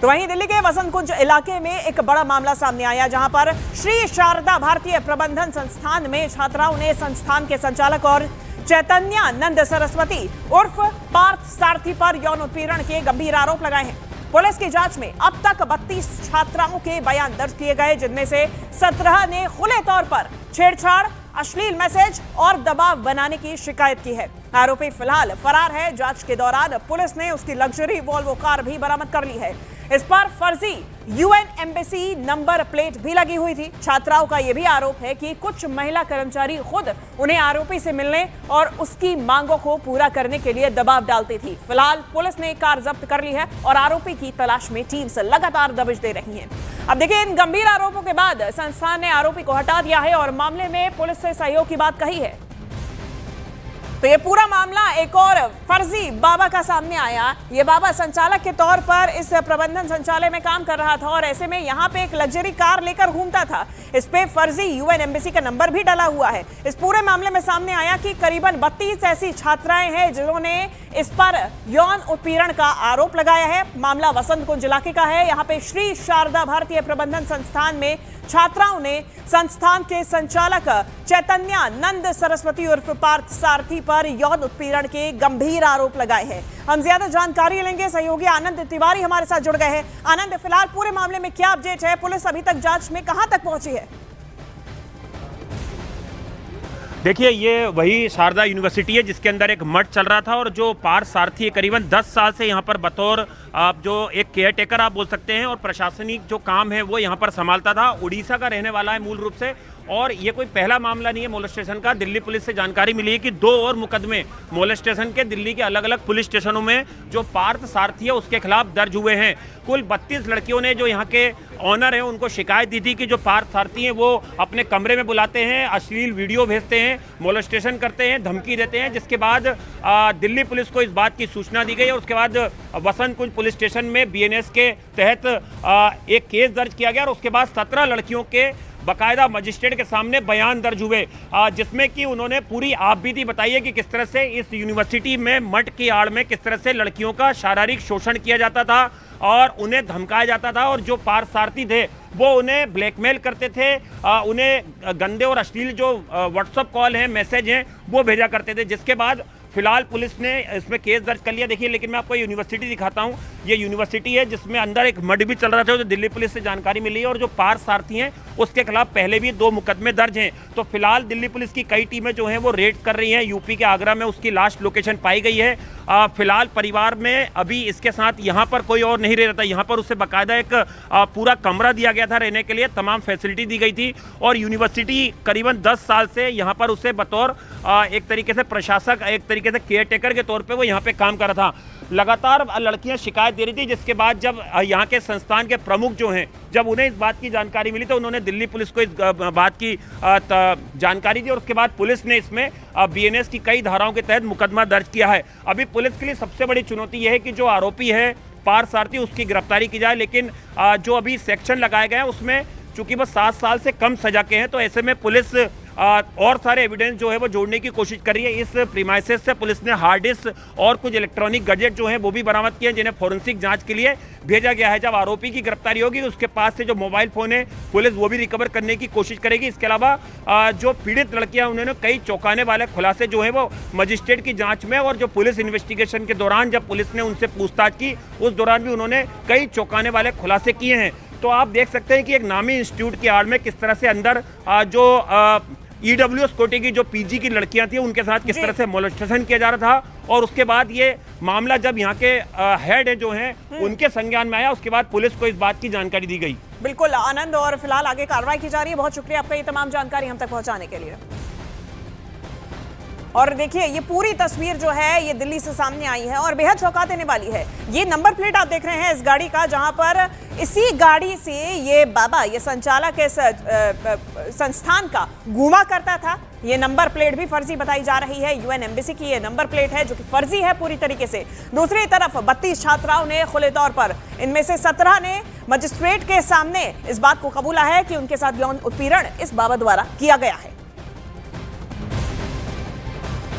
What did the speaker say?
तो वहीं दिल्ली के वसंत कुंज इलाके में एक बड़ा मामला सामने आया, जहां पर श्री शारदा भारतीय प्रबंधन संस्थान में छात्राओं ने संस्थान के संचालक और चैतन्यानंद सरस्वती उर्फ पार्थ सारथी पर यौन उत्पीड़न के गंभीर आरोप लगाए हैं। पुलिस की जांच में अब तक 32 छात्राओं के बयान दर्ज किए गए, जिनमें से 17 ने खुले तौर पर छेड़छाड़, अश्लील मैसेज और दबाव बनाने की शिकायत की है। आरोपी फिलहाल फरार है। जांच के दौरान पुलिस ने उसकी लग्जरी वोल्वो कार भी बरामद कर ली है। इस पर फर्जी यूएन एम्बेसी नंबर प्लेट भी लगी हुई थी। छात्राओं का यह भी आरोप है कि कुछ महिला कर्मचारी खुद उन्हें आरोपी से मिलने और उसकी मांगों को पूरा करने के लिए दबाव डालती थी। फिलहाल पुलिस ने कार जब्त कर ली है और आरोपी की तलाश में टीम से लगातार दबिश दे रही है। अब देखिए, इन गंभीर आरोपों के बाद संस्थान ने आरोपी को हटा दिया है और मामले में पुलिस से सहयोग की बात कही है। तो ये पूरा मामला एक और फर्जी बाबा का सामने आया। ये बाबा संचालक के तौर पर इस प्रबंधन संचालय में काम कर रहा था और ऐसे में यहाँ पे एक लग्जरी कार लेकर घूमता था। इस पे फर्जी यूएन एम्बेसी का नंबर भी डला हुआ है। इस पूरे मामले में सामने आया कि करीबन 32 ऐसी छात्राएं हैं जिन्होंने इस पर यौन उत्पीड़न का आरोप लगाया है। मामला वसंत कुंज इलाके का है। यहाँ पे श्री शारदा भारतीय प्रबंधन संस्थान में छात्राओं ने संस्थान के संचालक चैतन्यानंद सरस्वती उर्फ पार्थ सारथी पर यौन उत्पीड़न के गंभीर आरोप लगाए हैं। हम ज्यादा जानकारी लेंगे, सहयोगी आनंद तिवारी हमारे साथ जुड़ गए हैं। आनंद, फिलहाल पूरे मामले में क्या अपडेट है? पुलिस अभी तक जांच में कहां तक पहुंची है? देखिए, ये वही शारदा यूनिवर्सिटी है जिसके अंदर एक मठ चल रहा था और जो पार्थ सारथी है करीबन 10 साल से यहाँ पर बतौर आप जो एक केयर टेकर आप बोल सकते हैं और प्रशासनिक जो काम है वो यहाँ पर संभालता था। उड़ीसा का रहने वाला है मूल रूप से और ये कोई पहला मामला नहीं है मोलेस्टेशन का। दिल्ली पुलिस से जानकारी मिली है कि 2 और मुकदमे मोलेस्टेशन के दिल्ली के अलग अलग पुलिस स्टेशनों में जो पार्थ सारथी है उसके खिलाफ दर्ज हुए हैं। कुल 32 लड़कियों ने जो यहाँ के ऑनर हैं उनको शिकायत दी थी कि जो पार्थ सारथी हैं वो अपने कमरे में बुलाते हैं, अश्लील वीडियो भेजते हैं, मोलेस्टेशन करते हैं, धमकी देते हैं। जिसके बाद दिल्ली पुलिस को इस बात की सूचना दी गई और उसके बाद वसंत कुंज पुलिस स्टेशन में बीएनएस के तहत एक केस दर्ज किया गया और उसके बाद 17 लड़कियों के बाकायदा मजिस्ट्रेट के सामने बयान दर्ज हुए, जिसमें कि उन्होंने पूरी आपबीती बताई है कि किस तरह से इस यूनिवर्सिटी में मठ की आड़ में किस तरह से लड़कियों का शारीरिक शोषण किया जाता था और उन्हें धमकाया जाता था और जो पार्थ सारथी थे वो उन्हें ब्लैकमेल करते थे, उन्हें गंदे और अश्लील जो व्हाट्सएप कॉल हैं, मैसेज हैं वो भेजा करते थे। जिसके बाद फिलहाल पुलिस ने इसमें केस दर्ज कर लिया। देखिए, लेकिन मैं आपको यूनिवर्सिटी दिखाता हूँ। ये यूनिवर्सिटी है जिसमें अंदर एक मठ भी चल रहा था, जो दिल्ली पुलिस से जानकारी मिली है और जो पार्थ सारथी हैं उसके खिलाफ पहले भी 2 मुकदमे दर्ज हैं। तो फिलहाल दिल्ली पुलिस की कई टीमें जो हैं वो रेड कर रही हैं। यूपी के आगरा में उसकी लास्ट लोकेशन पाई गई है। फिलहाल परिवार में अभी इसके साथ यहाँ पर कोई और नहीं रह रहा था। यहाँ पर उसे बाकायदा एक पूरा कमरा दिया गया था रहने के लिए, तमाम फैसिलिटी दी गई थी और यूनिवर्सिटी करीबन 10 साल से यहाँ पर उसे बतौर एक तरीके से प्रशासक, एक तरीके से केयर टेकर के तौर पे वो यहाँ पे काम कर रहा था। लगातार लड़कियां शिकायत दे रही थी, जिसके बाद जब यहाँ के संस्थान के प्रमुख जो हैं जब उन्हें इस बात की जानकारी मिली तो उन्होंने दिल्ली पुलिस को इस बात की जानकारी दी और उसके बाद पुलिस ने इसमें बीएनएस की कई धाराओं के तहत मुकदमा दर्ज किया है। अभी पुलिस के लिए सबसे बड़ी चुनौती यह है कि जो आरोपी है पार्थ सारथी उसकी गिरफ्तारी की जाए, लेकिन जो अभी सेक्शन लगाए गए हैं उसमें चूंकि वो 7 साल से कम सजा के हैं तो ऐसे में पुलिस और सारे एविडेंस जो है वो जोड़ने की कोशिश कर रही है। इस प्रीमाइसेस से पुलिस ने हार्ड डिस्क और कुछ इलेक्ट्रॉनिक गैजेट जो हैं वो भी बरामद किए हैं, जिन्हें फोरेंसिक जांच के लिए भेजा गया है। जब आरोपी की गिरफ्तारी होगी उसके पास से जो मोबाइल फोन है पुलिस वो भी रिकवर करने की कोशिश करेगी। इसके अलावा जो पीड़ित लड़कियां उन्होंने कई चौंकाने वाले खुलासे जो है वो मजिस्ट्रेट की जांच में और जो पुलिस इन्वेस्टिगेशन के दौरान जब पुलिस ने उनसे पूछताछ की उस दौरान भी उन्होंने कई चौंकाने वाले खुलासे किए हैं। तो आप देख सकते हैं कि एक नामी इंस्टीट्यूट की आड़ में किस तरह से अंदर जो ईडब्ल्यूएस कोटे की जो पीजी की लड़कियां थी उनके साथ किस तरह से मोलेस्टेशन किया जा रहा था और उसके बाद ये मामला जब यहाँ के हेड जो हैं उनके संज्ञान में आया उसके बाद पुलिस को इस बात की जानकारी दी गई। बिल्कुल आनंद, और फिलहाल आगे कार्रवाई की जा रही है। बहुत शुक्रिया आपका ये तमाम जानकारी हम तक पहुंचाने के लिए। और देखिए, ये पूरी तस्वीर जो है ये दिल्ली से सामने आई है और बेहद चौंका देने वाली है। ये नंबर प्लेट आप देख रहे हैं इस गाड़ी का, जहां पर इसी गाड़ी से ये बाबा, ये संचालक इस संस्थान का घूमा करता था। ये नंबर प्लेट भी फर्जी बताई जा रही है। यूएन एम्बेसी की ये नंबर प्लेट है जो कि फर्जी है पूरी तरीके से। दूसरी तरफ 32 छात्राओं ने खुले तौर पर, इनमें से 17 ने मजिस्ट्रेट के सामने इस बात को कबूला है कि उनके साथ यौन उत्पीड़न इस बाबा द्वारा किया गया है।